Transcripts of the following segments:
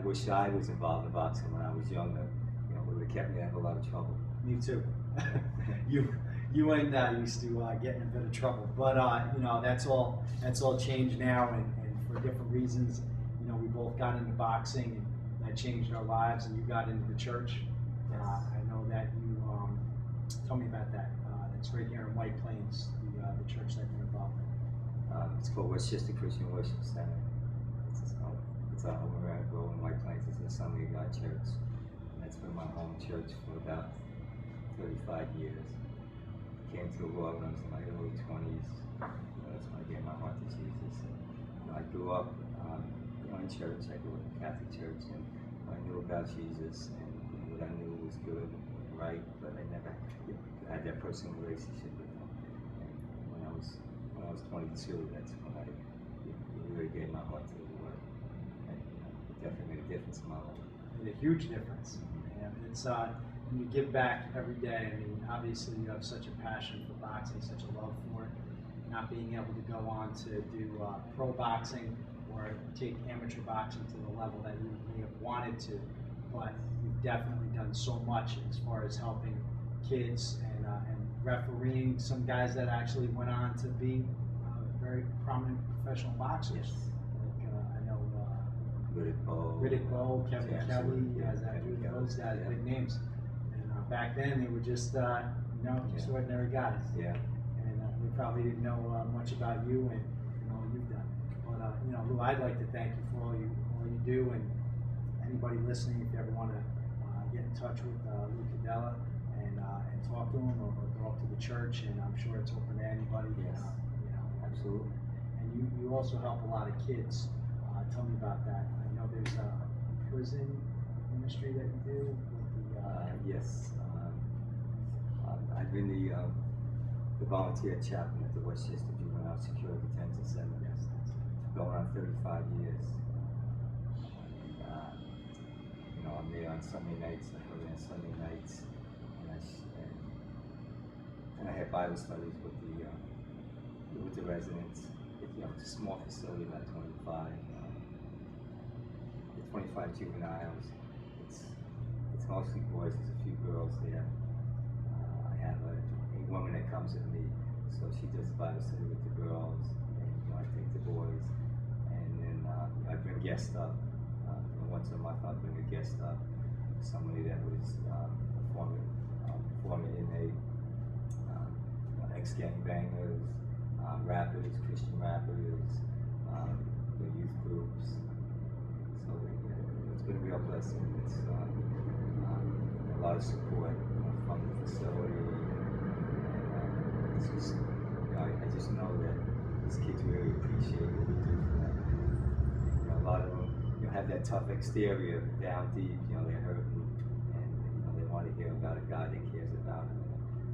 wish I was involved in boxing when I was younger. You know, it would have kept me out of a lot of trouble. Me too. you and used to get in a bit of trouble, but you know, that's all changed now, and for different reasons. You know, we both got into boxing, and that changed our lives. And you got into the church. Yes. I know that you tell me about that. It's right here in White Plains, the church that you're involved in. It's called Westchester Christian Worship Center. It's a home around in White Plains. It's an Assembly of God church. And that's been my home church for about 35 years. Came to the Lord when I was in my early 20s. That's when I gave my heart to Jesus. And, you know, I grew up in church. I grew up in Catholic church, and I knew about Jesus, and what I knew was good and right, but I never had that personal relationship with him. And when I was 22, that's when I really gave my heart to the Lord. And it definitely made a difference in my life. It made a huge difference. And it's when you give back every day. I mean, obviously you have such a passion for boxing, such a love for it. Not being able to go on to do pro boxing or take amateur boxing to the level that you may have wanted to, but you've definitely done so much as far as helping kids and refereeing some guys that actually went on to be very prominent professional boxers. Yes. Like I know Riddick Bowe, Kevin Kelly, those guys, yeah. big names. And back then they were just just ordinary guys. Yeah. And they probably didn't know much about you and all you've done. But you know, Lou, I'd like to thank you for all you do, and anybody listening, if you ever want to get in touch with Lou Cadella and talk to him, or go up to the church, and I'm sure it's open to anybody. Yes. You know, Absolutely. And you also help a lot of kids. Tell me about that. I know there's a prison ministry that you do with the. Yes. I've been the volunteer chaplain at the Westchester Juvenile Secure Detention Center. Yes. Going on 35 years. And, you know, I'm there on Sunday nights. I go there on Sunday nights, and I have Bible studies with the residents. It's a small facility, about 25. The 25 juveniles. It's mostly boys. There's a few girls there. I have a woman that comes with me, so she does the Bible study with the girls, and I take the boys, and then I bring guests up. Once a month I'll bring a guest up, somebody that was a former inmate, ex-gangbangers, rappers, Christian rappers, the youth groups. So it's been a real blessing. It's a lot of support from the facility. It's just, I just know that these kids really appreciate what we do for them. A lot of them have that tough exterior, down deep, they're hurting, and they want to hear about a God that cares about them,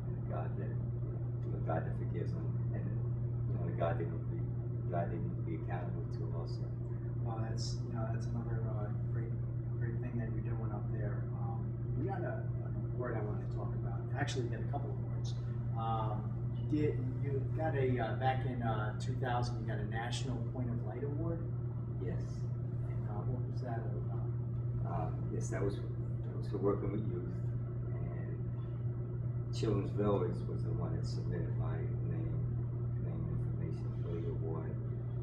and a God that forgives them, and a God they need to be accountable to also. Well, that's another great thing that you're doing up there. We got a word I want to talk about. Actually, we got a couple of words. You got back in 2000, you got a National Point of Light Award. Yes. What was that all about? Yes, that was for working with youth, and Children's Village was the one that submitted my name information for the award.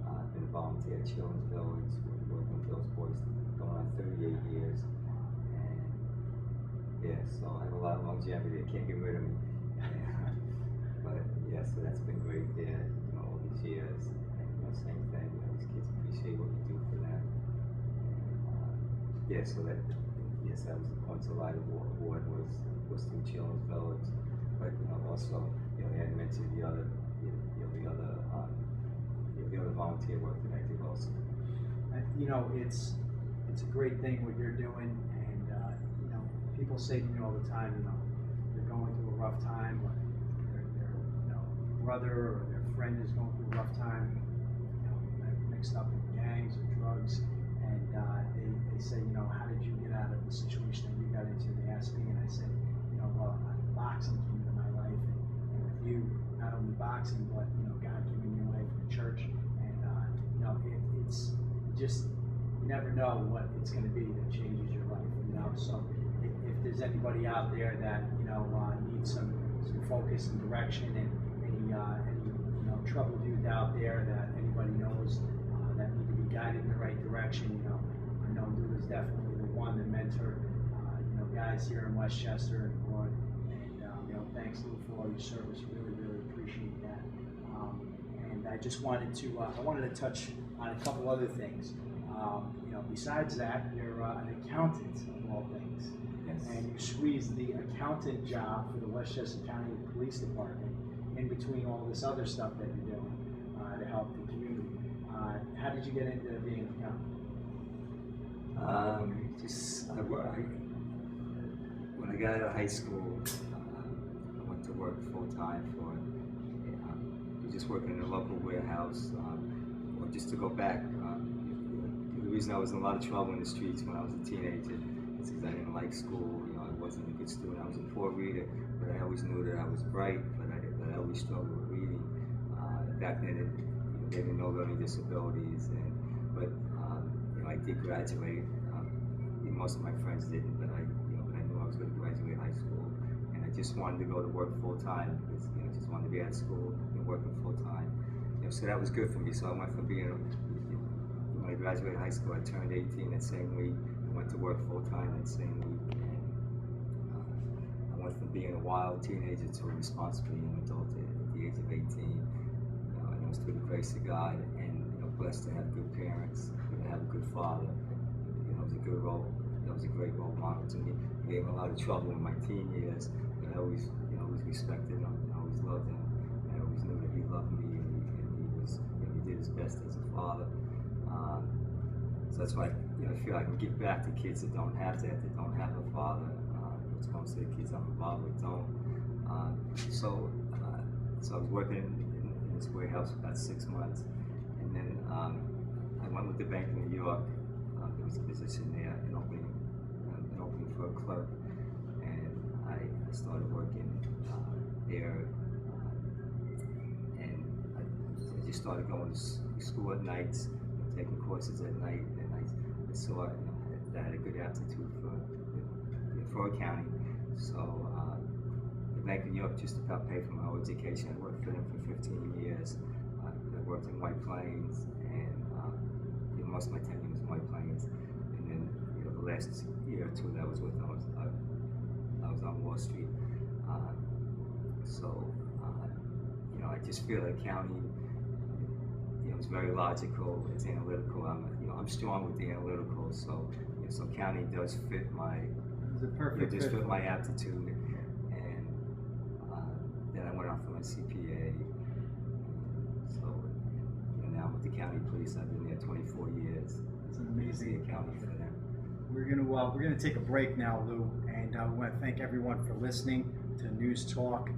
I've been a volunteer at Children's Village, working with those boys going on 38 years, and so I have a lot of longevity. They can't get rid of me. But so that's been great there, all these years. And same thing, these kids appreciate what we do for them. So that was the Points of Light Award was through Children's Village, but also they had mentioned the other volunteer work that I did also. It's a great thing what you're doing, and people say to me all the time, they're going through a rough time, but their brother or their friend is going through a rough time, mixed up in gangs or drugs. And they say, how did you get out of the situation that you got into? They asked me, and I said, well, boxing came into my life, and with you, not only boxing, but God giving you life in the church, and it's just you never know what it's going to be that changes your life. So if there's anybody out there that needs some focus and direction, and any troubled youth out there that anybody knows that need to be guided in the right direction, I know Lou is definitely the one to mentor guys here in Westchester and Broad. And thanks, Lou, for all your service. Really appreciate that. And I just wanted to touch on a couple other things. Besides that, you're an accountant of all things. Yes. And you squeezed the accountant job for the Westchester County Police Department in between all this other stuff that you're doing to help the community. How did you get into being an accountant? When I got out of high school, I went to work full time for just working in a local warehouse, or just to go back. The reason I was in a lot of trouble in the streets when I was a teenager is because I didn't like school. I wasn't a good student. I was a poor reader, but I always knew that I was bright. But I always struggled with reading. Back then, they didn't know learning disabilities, but I did graduate. Most of my friends didn't, but I knew I was going to graduate high school, and I just wanted to go to work full time because I just wanted to be at school and working full time. So that was good for me. So I went from being when I graduated high school, I turned 18 that same week. I went to work full time that same week, and I went from being a wild teenager to a responsible young adult at the age of 18. And it was through the grace of God, and blessed to have good parents, to have a good father. It was a good role. That was a great role model to me. He gave me a lot of trouble in my teen years, but I always respected him. I always loved him. I always knew that he loved me, and he was, he did his best as a father. So that's why I feel I can give back to kids that don't have that don't have a father. Which most of the kids I'm involved with don't. So I was working in this warehouse for about 6 months, and then I went with the bank in New York. There was a position there, an opening for a clerk, and I started working there, and I just started going to school at nights, taking courses at night, and I saw that I had a good aptitude for accounting. So the Bank of New York just about paid for my whole education. I worked for them for 15 years. I worked in White Plains, and most of my tenure was in White Plains. And then the last year or two that I was with them, I was on Wall Street. I just feel that accounting, it's very logical. It's analytical. I'm strong with the analytical, so accounting does fit my. It's a perfect fit. Fit my aptitude, and then I went off for my CPA. So now with the county police, I've been there 24 years. It's an amazing accounting for them. We're gonna take a break now, Lou, and we want to thank everyone for listening to News Talk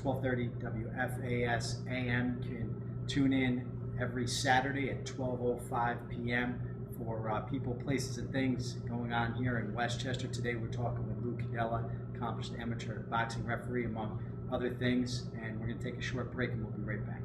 1230 WFAS AM. You can tune in every Saturday at 12:05 p.m. for people, places, and things going on here in Westchester. Today we're talking with Lou Cadella, accomplished amateur boxing referee, among other things, and we're going to take a short break and we'll be right back.